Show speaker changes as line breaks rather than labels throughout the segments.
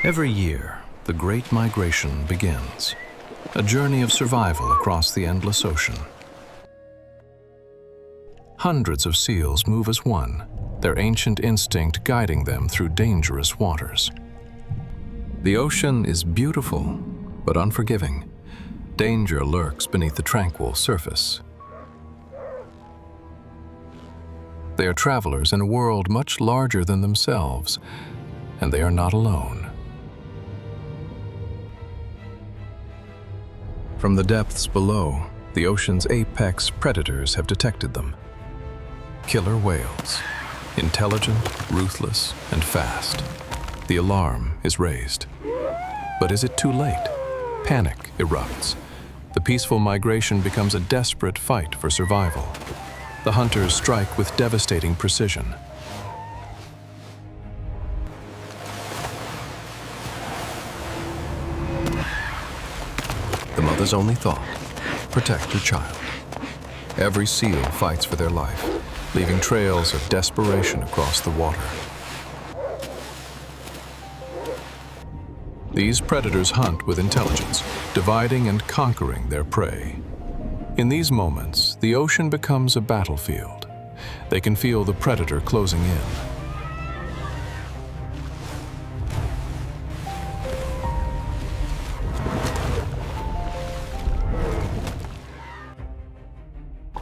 Every year, the Great Migration begins, a journey of survival across the endless ocean. Hundreds of seals move as one, their ancient instinct guiding them through dangerous waters. The ocean is beautiful, but unforgiving. Danger lurks beneath the tranquil surface. They are travelers in a world much larger than themselves, and they are not alone. From the depths below, the ocean's apex predators have detected them. Killer whales, intelligent, ruthless, and fast. The alarm is raised. But is it too late? Panic erupts. The peaceful migration becomes a desperate fight for survival. The hunters strike with devastating precision. The mother's only thought: protect her child. Every seal fights for their life, leaving trails of desperation across the water. These predators hunt with intelligence, dividing and conquering their prey. In these moments, the ocean becomes a battlefield. They can feel the predator closing in.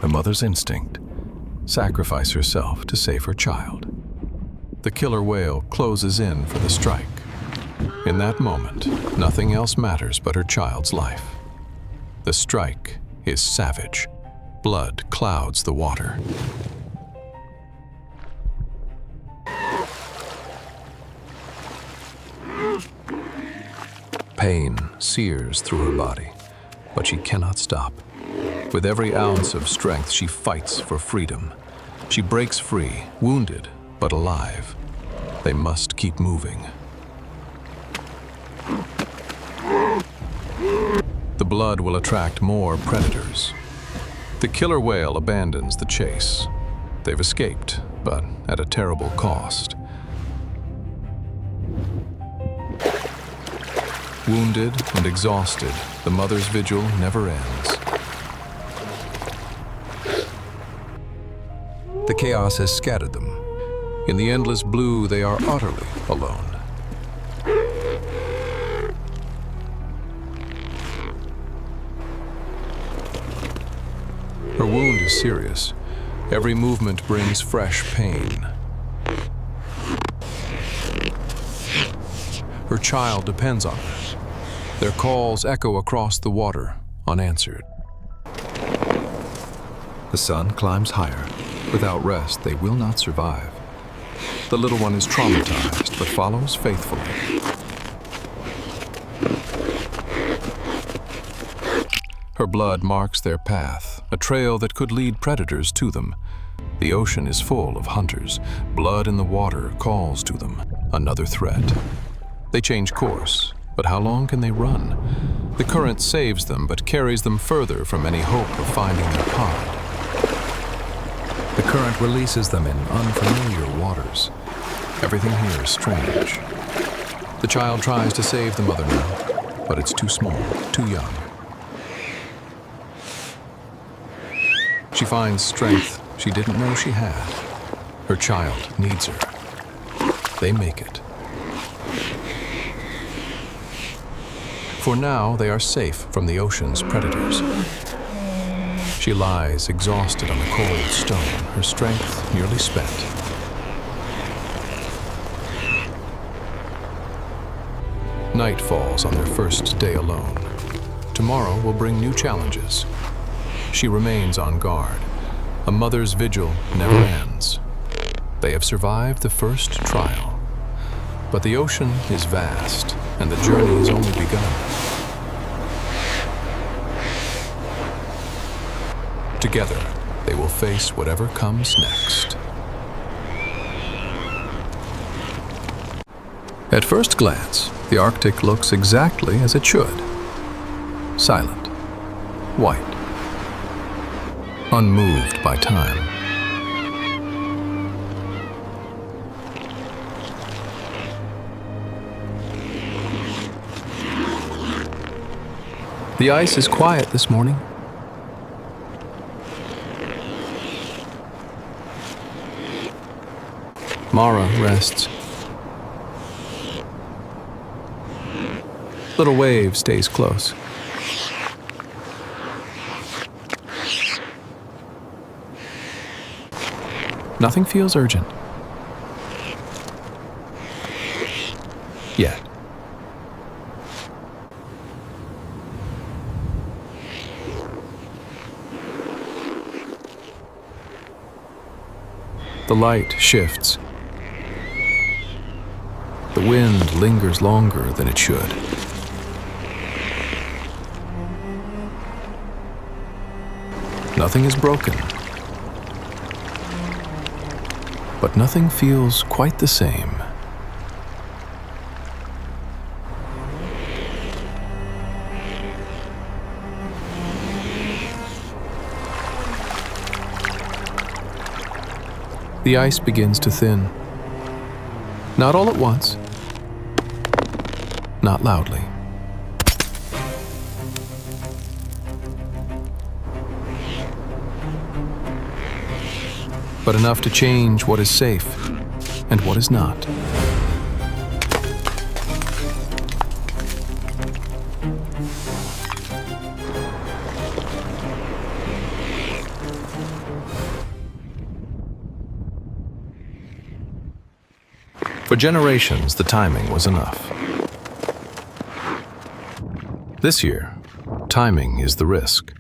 The mother's instinct: sacrifice herself to save her child. The killer whale closes in for the strike. In that moment, nothing else matters but her child's life. The strike is savage. Blood clouds the water. Pain sears through her body, but she cannot stop. With every ounce of strength, she fights for freedom. She breaks free, wounded but alive. They must keep moving. The blood will attract more predators. The killer whale abandons the chase. They've escaped, but at a terrible cost. Wounded and exhausted, the mother's vigil never ends. The chaos has scattered them. In the endless blue, they are utterly alone. Her wound is serious. Every movement brings fresh pain. Her child depends on her. Their calls echo across the water, unanswered. The sun climbs higher. Without rest, they will not survive. The little one is traumatized, but follows faithfully. Her blood marks their path, a trail that could lead predators to them. The ocean is full of hunters. Blood in the water calls to them, another threat. They change course, but how long can they run? The current saves them, but carries them further from any hope of finding their pod. The current releases them in unfamiliar waters. Everything here is strange. The child tries to save the mother now, but it's too small, too young. She finds strength she didn't know she had. Her child needs her. They make it. For now, they are safe from the ocean's predators. She lies exhausted on the cold stone, her strength nearly spent. Night falls on their first day alone. Tomorrow will bring new challenges. She remains on guard. A mother's vigil never ends. They have survived the first trial. But the ocean is vast, and the journey has only begun. Together, they will face whatever comes next. At first glance, the Arctic looks exactly as it should. Silent, white, unmoved by time. The ice is quiet this morning. Mara rests. Little Wave stays close. Nothing feels urgent. Yet. The light shifts. The wind lingers longer than it should. Nothing is broken. But nothing feels quite the same. The ice begins to thin. Not all at once. Not loudly. But enough to change what is safe and what is not. For generations, the timing was enough. This year, timing is the risk.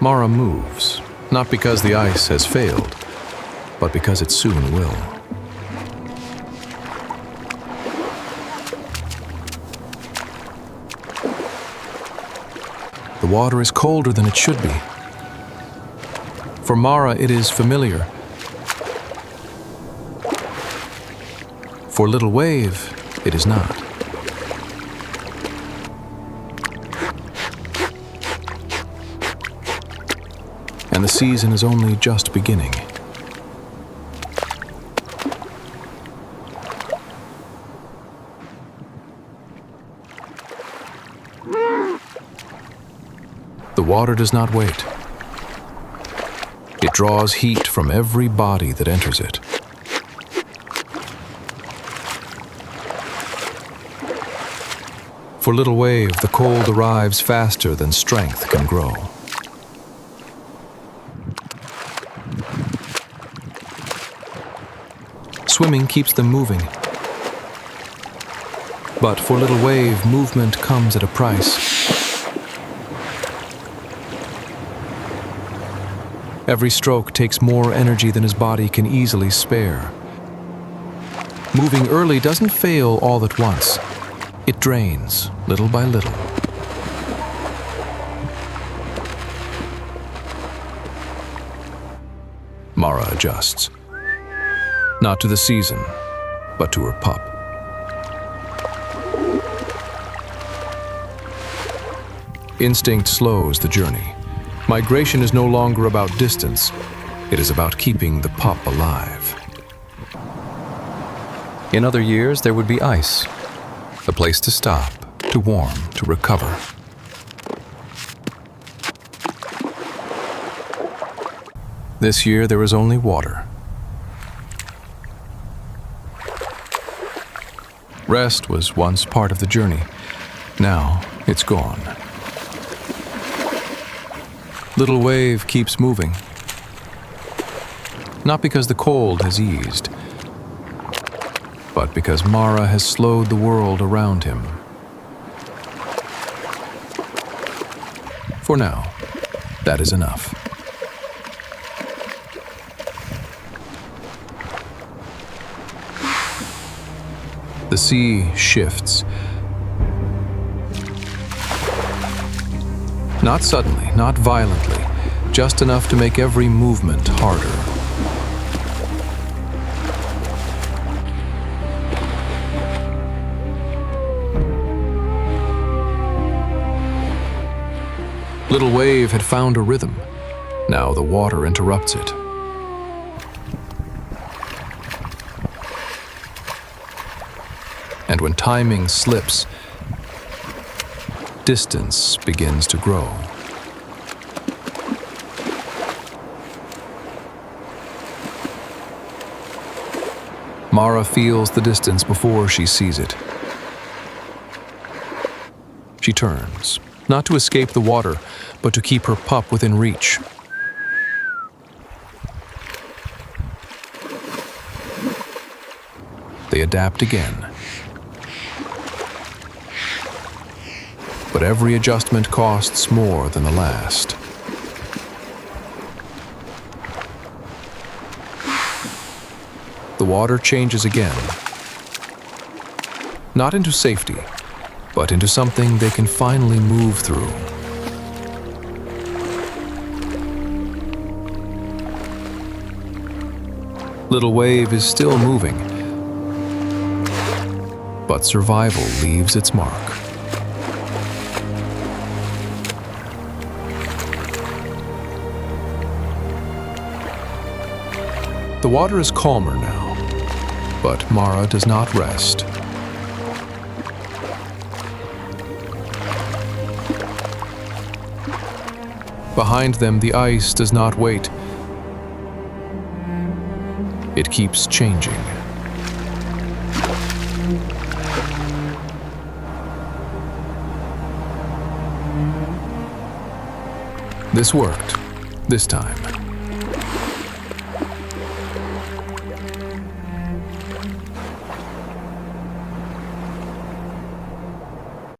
Mara moves, not because the ice has failed, but because it soon will. The water is colder than it should be. For Mara, it is familiar. For Little Wave, it is not. And the season is only just beginning. The water does not wait. It draws heat from every body that enters it. For Little Wave, the cold arrives faster than strength can grow. Swimming keeps them moving. But for Little Wave, movement comes at a price. Every stroke takes more energy than his body can easily spare. Moving early doesn't fail all at once. It drains, little by little. Mara adjusts. Not to the season, but to her pup. Instinct slows the journey. Migration is no longer about distance. It is about keeping the pup alive. In other years, there would be ice. A place to stop, to warm, to recover. This year, there is only water. Rest was once part of the journey. Now, it's gone. Little Wave keeps moving. Not because the cold has eased, but because Mara has slowed the world around him. For now, that is enough. The sea shifts. Not suddenly, not violently, just enough to make every movement harder. Little Wave had found a rhythm. Now the water interrupts it. And when timing slips, distance begins to grow. Mara feels the distance before she sees it. She turns, not to escape the water, but to keep her pup within reach. They adapt again. But every adjustment costs more than the last. The water changes again. Not into safety, but into something they can finally move through. Little Wave is still moving, but survival leaves its mark. The water is calmer now, but Mara does not rest. Behind them, the ice does not wait. It keeps changing. This worked, this time.